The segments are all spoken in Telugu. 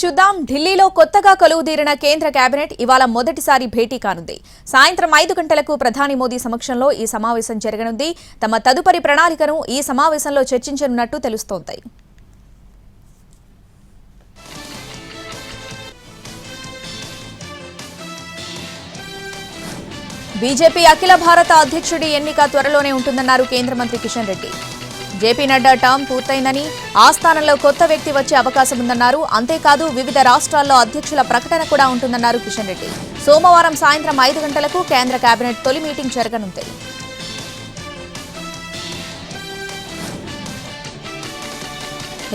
చూద్దాం. ఢిల్లీలో కొత్తగా కొలువుదీరిన కేంద్ర కేబినెట్ ఇవాళ మొదటిసారి భేటీ కానుంది. సాయంత్రం 5 గంటలకు ప్రధాని మోదీ సమక్షంలో ఈ సమావేశం జరగనుంది. తమ తదుపరి ప్రణాళికను ఈ సమావేశంలో చర్చించనున్నట్టు తెలుస్తోంది. బీజేపీ అఖిల భారత అధ్యక్షుడి ఎన్నిక త్వరలోనే ఉంటుందన్నారు కేంద్ర మంత్రి కిషన్ రెడ్డి. జేపీ నడ్డా టర్మ్ పూర్తయిందని, ఆ స్థానంలో కొత్త వ్యక్తి వచ్చే అవకాశం ఉందన్నారు. అంతేకాదు వివిధ రాష్ట్రాల్లో అధ్యక్షుల ప్రకటన కూడా ఉంటుందన్నారు కిషన్ రెడ్డి. సోమవారం సాయంత్రం 5 గంటలకు కేంద్ర కేబినెట్ తొలి మీటింగ్ జరగనుంది.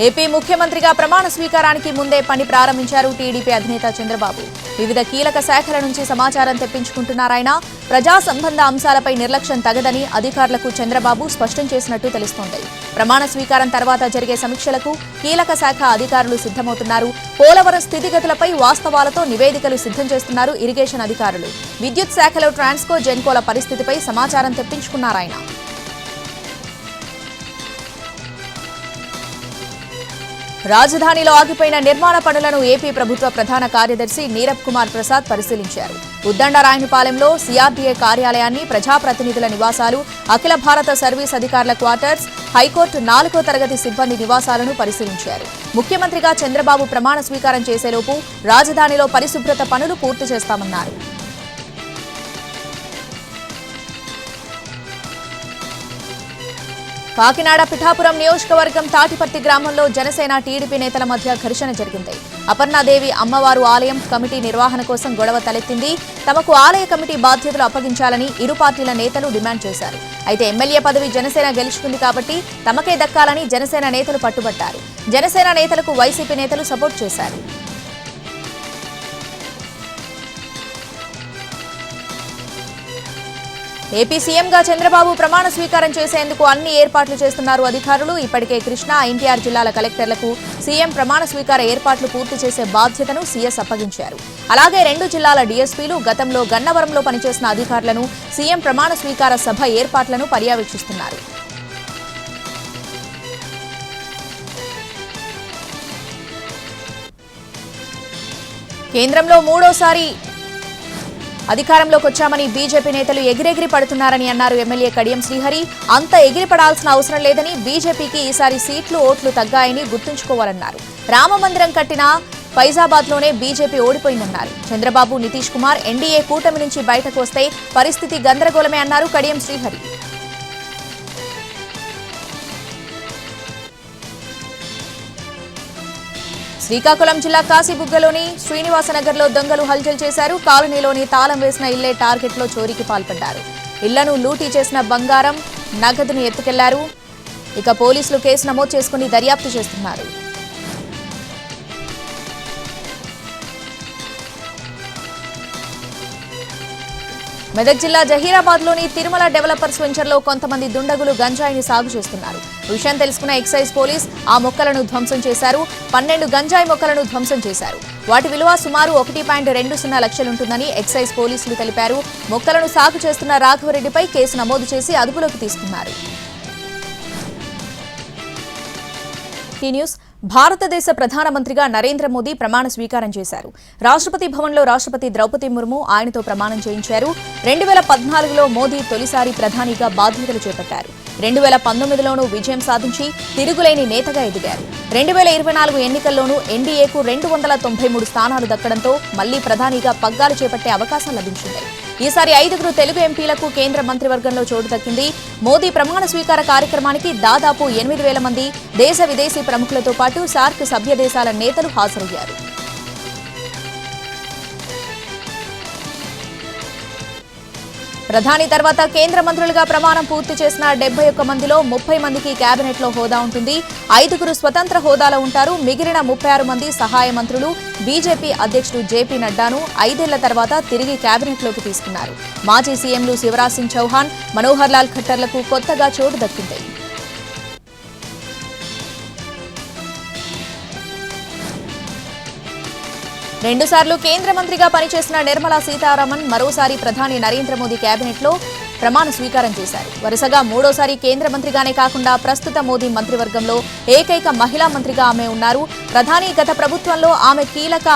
ఏపీ ముఖ్యమంత్రిగా ప్రమాణ స్వీకారానికి ముందే పని ప్రారంభించారు టీడీపీ అధినేత చంద్రబాబు. వివిధ కీలక శాఖల నుంచి సమాచారం తెప్పించుకుంటున్నారాయన. ప్రజా సంబంధ అంశాలపై నిర్లక్ష్యం తగదని అధికారులకు చంద్రబాబు స్పష్టం చేసినట్టు తెలుస్తోంది. ప్రమాణ స్వీకారం తర్వాత జరిగే సమీక్షలకు కీలక శాఖ అధికారులు సిద్ధమవుతున్నారు. పోలవరం స్థితిగతులపై వాస్తవాలతో నివేదికలు సిద్ధం చేస్తున్నారు ఇరిగేషన్ అధికారులు. విద్యుత్ శాఖలో ట్రాన్స్కో జెన్కోల పరిస్థితిపై సమాచారం తెప్పించుకున్నారాయన. రాజధానిలో ఆగిపోయిన నిర్మాణ పనులను ఏపీ ప్రభుత్వ ప్రధాన కార్యదర్శి నీరబ్ కుమార్ ప్రసాద్ పరిశీలించారు. ఉద్దండరాయనిపాలెంలో సీఆర్డీఏ కార్యాలయాన్ని, ప్రజాప్రతినిధుల నివాసాలు, అఖిల భారత సర్వీస్ అధికారుల క్వార్టర్స్, హైకోర్టు 4వ తరగతి సిబ్బంది నివాసాలను పరిశీలించారు. ముఖ్యమంత్రిగా చంద్రబాబు ప్రమాణ స్వీకారం చేసేలోపు రాజధానిలో పరిశుభ్రత పనులు పూర్తి చేస్తామన్నారు. కాకినాడ పిఠాపురం నియోజకవర్గం తాటిపర్తి గ్రామంలో జనసేన టీడీపీ నేతల మధ్య ఘర్షణ జరిగింది. అపర్ణాదేవి అమ్మవారు ఆలయం కమిటీ నిర్వహణ కోసం గొడవ తలెత్తింది. తమకు ఆలయ కమిటీ బాధ్యతలు అప్పగించాలని ఇరు పార్టీల నేతలు డిమాండ్ చేశారు. అయితే ఎమ్మెల్యే పదవి జనసేన గెలుచుకుంది కాబట్టి తమకే దక్కాలని జనసేన నేతలు పట్టుబట్టారు. జనసేన నేతలకు వైసీపీ నేతలు సపోర్ట్ చేశారు. ఏపీ సీఎంగా చంద్రబాబు ప్రమాణ స్వీకారం చేసేందుకు అన్ని ఏర్పాట్లు చేస్తున్నారు అధికారులు. ఇప్పటికే కృష్ణా, ఎన్టీఆర్ జిల్లాల కలెక్టర్లకు సీఎం ప్రమాణ స్వీకార ఏర్పాట్లు పూర్తి చేసే బాధ్యతను సీఎస్ అప్పగించారు. అలాగే 2 జిల్లాల డీఎస్పీలు, గతంలో గన్నవరంలో పనిచేసిన అధికారులను సీఎం ప్రమాణ స్వీకార సభ ఏర్పాట్లను పర్యవేక్షిస్తున్నారు. కేంద్రంలో 3వసారి అధికారంలోకి వచ్చామని బీజేపీ నేతలు ఎగిరెగిరి పడుతున్నారని అన్నారు ఎమ్మెల్యే కడియం శ్రీహరి. అంత ఎగిరిపడాల్సిన అవసరం లేదని, బీజేపీకి ఈసారి సీట్లు, ఓట్లు తగ్గాయని గుర్తుంచుకోవాలన్నారు. రామమందిరం కట్టిన ఫైజాబాద్లోనే బీజేపీ ఓడిపోయిందన్నారు. చంద్రబాబు, నితీష్ కుమార్ ఎన్డీఏ కూటమి నుంచి బయటకు వస్తే పరిస్థితి గందరగోళమే అన్నారు కడియం శ్రీహరి. శ్రీకాకుళం జిల్లా కాశీబుగ్గలోని శ్రీనివాసనగర్లో దొంగలు హల్చల్ చేశారు. కాలనీలోని తాళం వేసిన ఇళ్లే టార్గెట్లో చోరీకి పాల్పడ్డారు. ఇళ్లను లూటీ చేసిన బంగారం, నగదును ఎత్తుకెళ్లారు. ఇక పోలీసులు కేసు నమోదు చేసుకుని దర్యాప్తు చేస్తున్నారు. మెదక్ జిల్లా జహీరాబాద్లోని తిరుమల డెవలపర్స్ వెంచర్లో కొంతమంది దుండగులు గంజాయిని సాగు చేస్తున్నారు. విషయం తెలుసుకున్న ఎక్సైజ్ పోలీస్ ఆ మొక్కలను ధ్వంసం చేశారు. 12 గంజాయి మొక్కలను ధ్వంసం చేశారు. వాటి విలువ సుమారు 1.20 లక్షలుంటుందని ఎక్సైజ్ పోలీసులు తెలిపారు. మొక్కలను సాగు చేస్తున్న రాఘవరెడ్డిపై కేసు నమోదు చేసి అదుపులోకి తీసుకున్నారు. భారతదేశ ప్రధానమంత్రిగా నరేంద్ర మోదీ ప్రమాణ స్వీకారం చేశారు. రాష్ట్రపతి భవన్లో రాష్ట్రపతి ద్రౌపది ముర్ము ఆయనతో ప్రమాణం చేయించారు. 2014లో మోదీ తొలిసారి ప్రధానిగా బాధ్యతలు చేపట్టారు. 2019లోనూ విజయం సాధించి తిరుగులేని నేతగా ఎదిగారు. 2024 ఎన్నికల్లోనూ ఎన్డీఏకు 293 స్థానాలు దక్కడంతో మళ్లీ ప్రధానిగా పగ్గాలు చేపట్టే అవకాశం లభించింది. ఈసారి 5 తెలుగు ఎంపీలకు కేంద్ర మంత్రివర్గంలో చోటు దక్కింది. మోదీ ప్రమాణ స్వీకార కార్యక్రమానికి దాదాపు 8,000 మంది దేశ విదేశీ ప్రముఖులతో పాటు సార్క్ సభ్య దేశాల నేతలు హాజరయ్యారు. ప్రధాని తర్వాత కేంద్ర మంత్రులుగా ప్రమాణం పూర్తి చేసిన 71 మందిలో 30 మందికి కేబినెట్లో హోదా ఉంటుంది. 5 స్వతంత్ర హోదాలో ఉంటారు. మిగిలిన 36 మంది సహాయ మంత్రులు. బీజేపీ అధ్యక్షుడు జేపీ నడ్డాను 5 ఏళ్ల తర్వాత తిరిగి కేబినెట్లోకి తీసుకున్నారు. మాజీ సీఎంలు శివరాజ్ సింగ్ చౌహాన్, మనోహర్ లాల్ ఖట్టర్లకు కొత్తగా చోటు దక్కింది. 2 సార్లు కేంద్ర మంత్రిగా పనిచేసిన నిర్మలా సీతారామన్ మరోసారి ప్రధాని నరేంద్ర మోదీ కేబినెట్లో ప్రమాణ స్వీకారం చేశారు. వరుసగా మూడోసారి కేంద్ర మంత్రిగానే కాకుండా ప్రస్తుత మోదీ మంత్రివర్గంలో ఏకైక మహిళా మంత్రిగా ఆమె ఉన్నారు. ప్రధాని గత ప్రభుత్వంలో ఆమె కీలక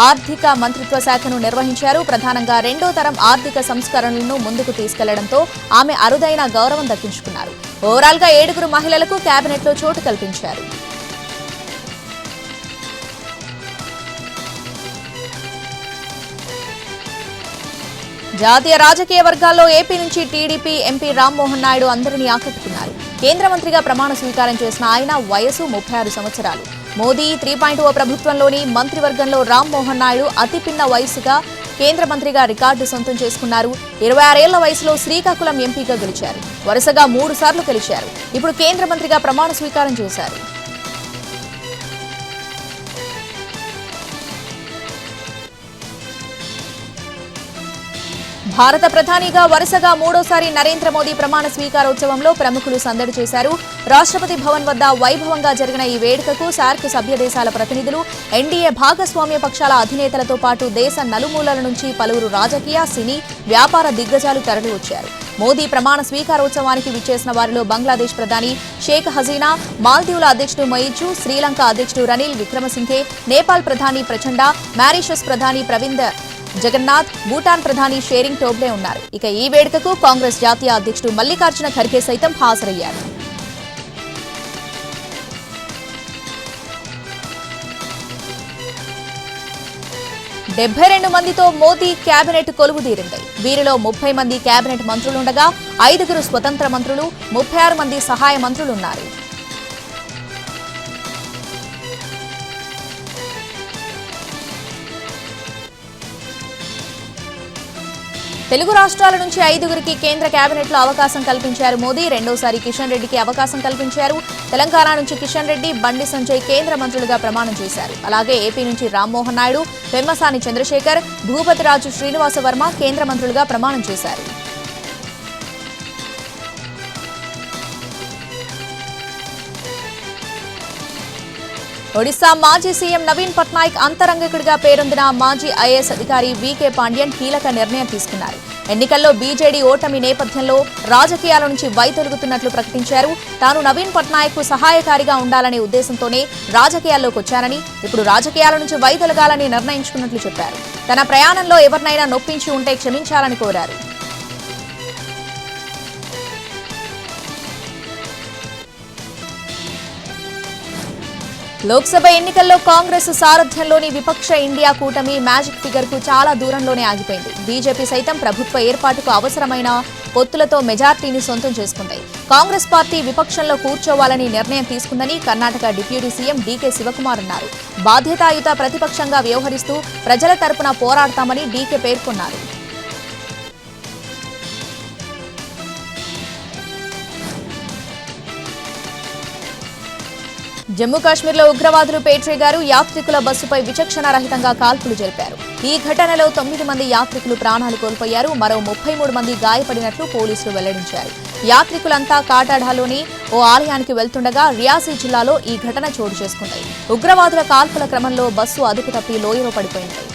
ఆర్థిక మంత్రిత్వ శాఖను నిర్వహించారు. ప్రధానంగా రెండో తరం ఆర్థిక సంస్కరణలను ముందుకు తీసుకెళ్లడంతో ఆమె అరుదైన గౌరవం దక్కించుకున్నారు. ఓవరాల్ గా 7 మహిళలకు కేబినెట్ లో చోటు కల్పించారు. జాతీయ రాజకీయ వర్గాల్లో ఏపీ నుంచి టీడీపీ ఎంపీ రామ్మోహన్ నాయుడు అందరినీ ఆకట్టుకున్నారు. కేంద్ర మంత్రిగా ప్రమాణ స్వీకారం చేసిన ఆయన వయసు 36 సంవత్సరాలు. మోదీ 3.0 ప్రభుత్వంలోని మంత్రివర్గంలో రామ్మోహన్ నాయుడు అతి పిన్న వయసుగా కేంద్ర మంత్రిగా రికార్డు సొంతం చేసుకున్నారు. 26 ఏళ్ల వయసులో శ్రీకాకుళం ఎంపీగా గెలిచారు. వరుసగా 3 సార్లు గెలిచారు. ఇప్పుడు కేంద్ర మంత్రిగా ప్రమాణ స్వీకారం చేశారు. భారత ప్రధానిగా వరుసగా మూడోసారి నరేంద్ర మోదీ ప్రమాణ స్వీకారోత్సవంలో ప్రముఖులు సందడి చేశారు. రాష్ట్రపతి భవన్ వద్ద వైభవంగా జరిగిన ఈ వేడుకకు సార్క్ సభ్య దేశాల ప్రతినిధులు, ఎన్డీఏ భాగస్వామ్య పక్షాల అధినేతలతో పాటు దేశ నలుమూలల నుంచి పలువురు రాజకీయ, సినీ, వ్యాపార దిగ్గజాలు తరలివచ్చారు. మోదీ ప్రమాణ స్వీకారోత్సవానికి విచ్చేసిన వారిలో బంగ్లాదేశ్ ప్రధాని షేక్ హసీనా, మాల్దీవుల అధ్యక్షుడు మొయిజు, శ్రీలంక అధ్యక్షుడు రనిల్ విక్రమసింఘే, నేపాల్ ప్రధాని ప్రచండ, మారిషస్ ప్రధాని ప్రవింద్ జగన్నాథ్, భూటాన్ ప్రధాని షేరింగ్ టోబ్లే ఉన్నారు. ఇక ఈ వేడుకకు కాంగ్రెస్ జాతీయ అధ్యక్షుడు మల్లికార్జున ఖర్గే సైతం హాజరయ్యారు. $72 మందితో మోదీ కేబినెట్ కొలువుదీరింది. వీరిలో 30 మంది కేబినెట్ మంత్రులుండగా 5 స్వతంత్ర మంత్రులు, 36 మంది సహాయ మంత్రులున్నారు. తెలుగు రాష్ట్రాల నుంచి 5 కేంద్ర కేబినెట్లో అవకాశం కల్పించారు మోదీ. రెండోసారి కిషన్ రెడ్డికి అవకాశం కల్పించారు. తెలంగాణ నుంచి కిషన్ రెడ్డి, బండి సంజయ్ కేంద్ర మంత్రులుగా ప్రమాణం చేశారు. అలాగే ఏపీ నుంచి రామ్మోహన్ నాయుడు, పెమ్మసాని చంద్రశేఖర్, భూపతిరాజు శ్రీనివాస వర్మ కేంద్ర మంత్రులుగా ప్రమాణం చేశారు. ఒడిశా మాజీ సీఎం నవీన్ పట్నాయక్ అంతరంగికుడిగా పేరొందిన మాజీ ఐఏఎస్ అధికారి వీకే పాండ్యన్ కీలక నిర్ణయం తీసుకున్నారు. ఎన్నికల్లో బీజేడీ ఓటమి నేపథ్యంలో రాజకీయాల నుంచి వైదొలుగుతున్నట్లు ప్రకటించారు. తాను నవీన్ పట్నాయక్ కు సహాయకారిగా ఉండాలనే ఉద్దేశంతోనే రాజకీయాల్లోకి వచ్చానని, ఇప్పుడు రాజకీయాల నుంచి వైదొలగాలని నిర్ణయించుకున్నట్లు చెప్పారు. తన ప్రయాణంలో ఎవరినైనా నొప్పించి ఉంటే క్షమించాలని కోరారు. లోక్సభ ఎన్నికల్లో కాంగ్రెస్ సారథ్యంలోని విపక్ష ఇండియా కూటమి మ్యాజిక్ ఫిగర్ కు చాలా దూరంలోనే ఆగిపోయింది. బీజేపీ సైతం ప్రభుత్వ ఏర్పాటుకు అవసరమైన పొత్తులతో మెజార్టీని సొంతం చేసుకుంది. కాంగ్రెస్ పార్టీ విపక్షంలో కూర్చోవాలని నిర్ణయం తీసుకుందని కర్ణాటక డిప్యూటీ సీఎం డీకే శివకుమార్ అన్నారు. బాధ్యతాయుత ప్రతిపక్షంగా వ్యవహరిస్తూ ప్రజల తరపున పోరాడతామని డీకే పేర్కొన్నారు. జమ్మూ కాశ్మీర్లో ఉగ్రవాదులు పేట్రేగారు. యాత్రికుల బస్సుపై విచక్షణ రహితంగా కాల్పులు జరిపారు. ఈ ఘటనలో 9 మంది యాత్రికులు ప్రాణాలు కోల్పోయారు. మరో 33 మంది గాయపడినట్లు పోలీసులు వెల్లడించారు. యాత్రికులంతా కాటాఢాలోని ఓ ఆలయానికి వెళ్తుండగా రియాసీ జిల్లాలో ఈ ఘటన చోటు చేసుకుంది. ఉగ్రవాదుల కాల్పుల క్రమంలో బస్సు అదుపు తప్పి లోయలో పడిపోయింది.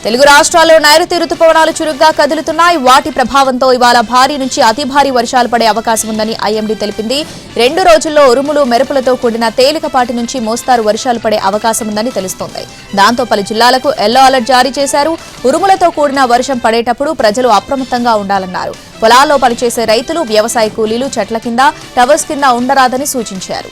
తెలుగు రాష్ట్రాల్లో నైరుతి రుతుపవనాలు చురుగ్గా కదులుతున్నాయి. వాటి ప్రభావంతో ఇవాళ భారీ నుంచి అతి భారీ వర్షాలు పడే అవకాశం ఉందని ఐఎండీ తెలిపింది. 2 రోజుల్లో ఉరుములు, మెరుపులతో కూడిన తేలికపాటి నుంచి మోస్తారు వర్షాలు పడే అవకాశం ఉందని తెలుస్తోంది. దాంతో పలు జిల్లాలకు ఎల్లో అలర్ట్ జారీ చేశారు. ఉరుములతో కూడిన వర్షం పడేటప్పుడు ప్రజలు అప్రమత్తంగా ఉండాలన్నారు. పొలాల్లో పనిచేసే రైతులు, వ్యవసాయ కూలీలు చెట్ల కింద, టవర్స్ కింద ఉండరాదని సూచించారు.